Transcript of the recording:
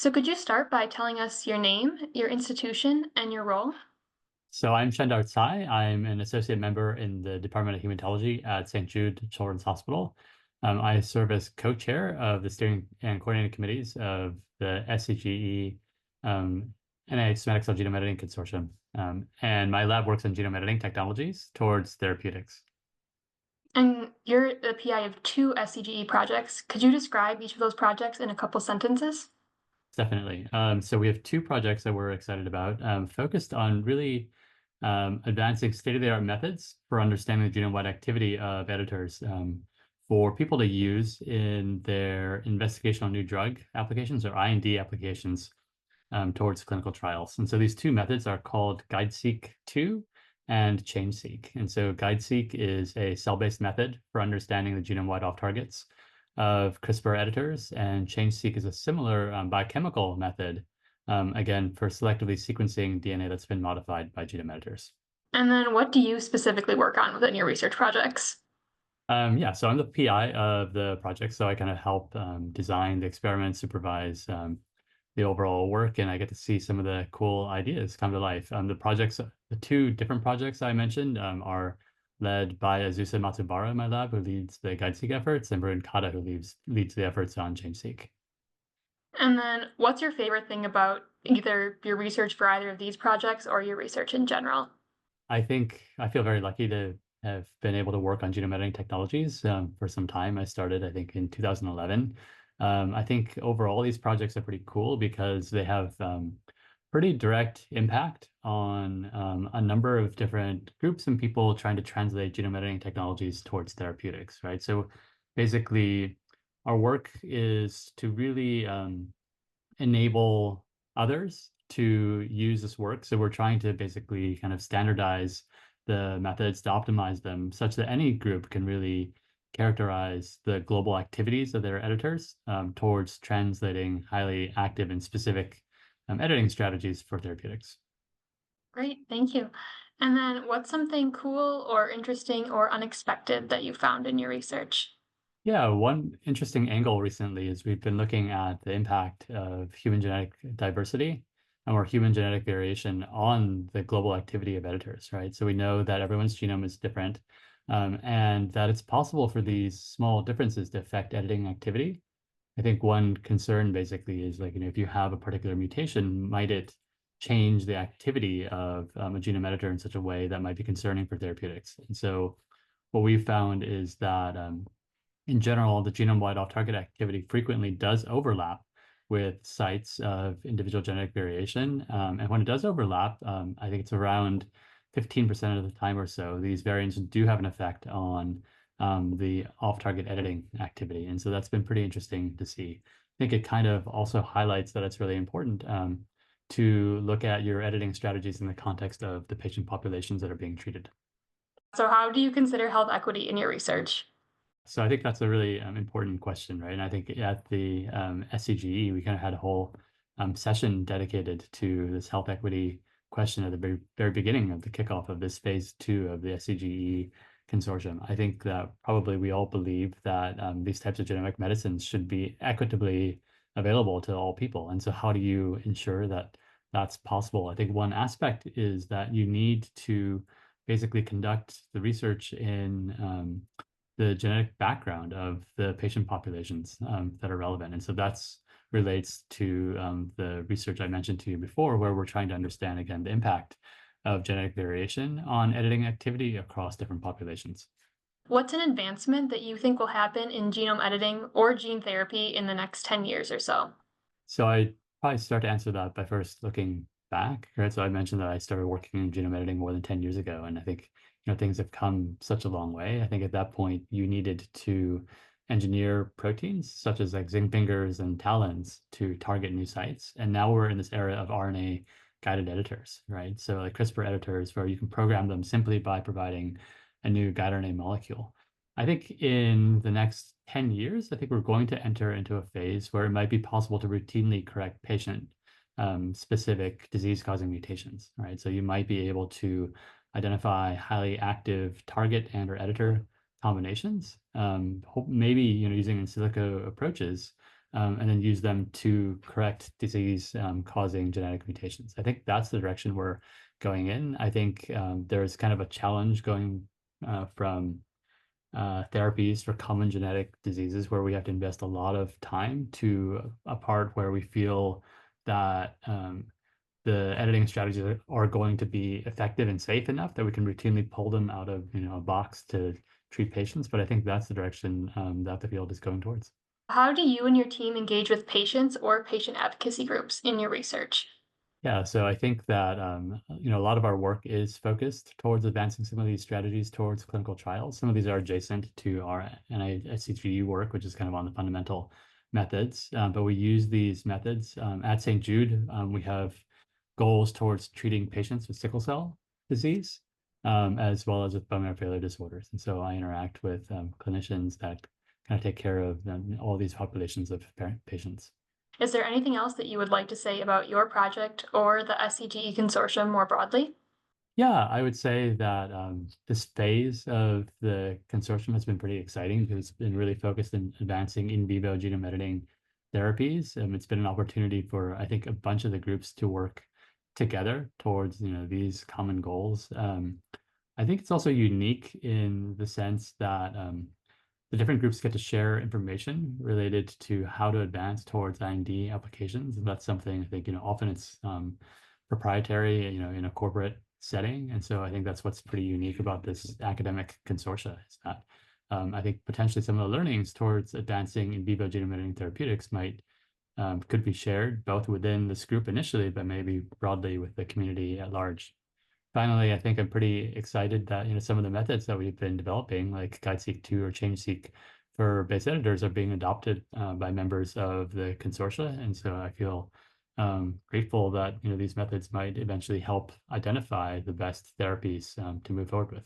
So could you start by telling us your name, your institution, and your role? So I'm Shengdar Tsai. I'm an associate member in the Department of Hematology at St. Jude Children's Hospital. I serve as co-chair of the steering and coordinating committees of the SCGE NIH Somatic Cell Genome Editing Consortium. And my lab works on genome editing technologies towards therapeutics. And you're the PI of two SCGE projects. Could you describe each of those projects in a couple sentences? Definitely. So we have two projects that we're excited about, focused on really advancing state-of-the-art methods for understanding the genome-wide activity of editors for people to use in their investigational new drug applications or IND applications towards clinical trials. And so these two methods are called GuideSeq-2 and CHANGE-seq. And so GuideSeq is a cell-based method for understanding the genome-wide off-targets of CRISPR editors, and CHANGE-seq is a similar biochemical method, again, for selectively sequencing DNA that's been modified by genome editors. And then what do you specifically work on within your research projects? Yeah, so I'm the PI of the project, so I kind of help design the experiments, supervise the overall work, and I get to see some of the cool ideas come to life. The two different projects I mentioned are led by Azusa Matsubara in my lab, who leads the GuideSeq efforts, and Varun Kata, who leads the efforts on ChangeSeq. And then what's your favorite thing about either your research for either of these projects or your research in general? I think I feel very lucky to have been able to work on genome editing technologies for some time. I started, I think, in 2011. I think overall these projects are pretty cool because they have pretty direct impact on a number of different groups and people trying to translate genome editing technologies towards therapeutics, right? So basically, our work is to really enable others to use this work. So we're trying to basically kind of standardize the methods to optimize them such that any group can really characterize the global activities of their editors towards translating highly active and specific editing strategies for therapeutics. Great, thank you. And then what's something cool or interesting or unexpected that you found in your research? Yeah, one interesting angle recently is we've been looking at the impact of human genetic diversity or human genetic variation on the global activity of editors, right? So we know that everyone's genome is different, and that it's possible for these small differences to affect editing activity. I think one concern basically is like, if you have a particular mutation, might it change the activity of a genome editor in such a way that might be concerning for therapeutics? And so what we've found is that in general, the genome-wide off-target activity frequently does overlap with sites of individual genetic variation. And when it does overlap, I think it's around 15% of the time or so, these variants do have an effect on the off-target editing activity. And so that's been pretty interesting to see. I think it kind of also highlights that it's really important to look at your editing strategies in the context of the patient populations that are being treated. So how do you consider health equity in your research? So I think that's a really important question, right? And I think at the SCGE, we kind of had a whole session dedicated to this health equity question at the very beginning of the kickoff of this phase two of the SCGE consortium. I think that probably we all believe that these types of genomic medicines should be equitably available to all people. And so how do you ensure that that's possible? I think one aspect is that you need to basically conduct the research in the genetic background of the patient populations that are relevant. And so that's relates to the research I mentioned to you before, where we're trying to understand, again, the impact of genetic variation on editing activity across different populations. What's an advancement that you think will happen in genome editing or gene therapy in the next 10 years or so? So I probably start to answer that by first looking back, right? So I mentioned that I started working in genome editing more than 10 years ago, and I think things have come such a long way. I think at that point you needed to engineer proteins such as like zinc fingers and talons to target new sites, and now we're in this era of RNA guided editors, right? So like CRISPR editors where you can program them simply by providing a new guide RNA molecule. I think in the next 10 years, I think we're going to enter into a phase where it might be possible to routinely correct patient specific disease-causing mutations, right? So you might be able to identify highly active target and or editor combinations, maybe using in silico approaches and then use them to correct disease causing genetic mutations. I think that's the direction we're going in. I think there's kind of a challenge going from therapies for common genetic diseases where we have to invest a lot of time to a part where we feel that the editing strategies are going to be effective and safe enough that we can routinely pull them out of a box to treat patients. But I think that's the direction that the field is going towards. How do you and your team engage with patients or patient advocacy groups in your research? Yeah, so I think that a lot of our work is focused towards advancing some of these strategies towards clinical trials. Some of these are adjacent to our SCGE work, which is kind of on the fundamental methods. But we use these methods at St. Jude. We have goals towards treating patients with sickle cell disease, as well as with bone marrow failure disorders. And so I interact with clinicians that kind of take care of all these populations of patients. Is there anything else that you would like to say about your project or the SCGE consortium more broadly? Yeah, I would say that this phase of the consortium has been pretty exciting because it's been really focused in advancing in vivo genome editing therapies. It's been an opportunity for, I think, a bunch of the groups to work together towards, these common goals. I think it's also unique in the sense that the different groups get to share information related to how to advance towards IND applications. And that's something I think, often it's proprietary, in a corporate setting. And so I think that's what's pretty unique about this academic consortia is that I think potentially some of the learnings towards advancing in vivo genome editing therapeutics could be shared both within this group initially, but maybe broadly with the community at large. Finally, I think I'm pretty excited that some of the methods that we've been developing, like GuideSeq2 or ChangeSeq for base editors, are being adopted by members of the consortia, and so I feel grateful that these methods might eventually help identify the best therapies to move forward with.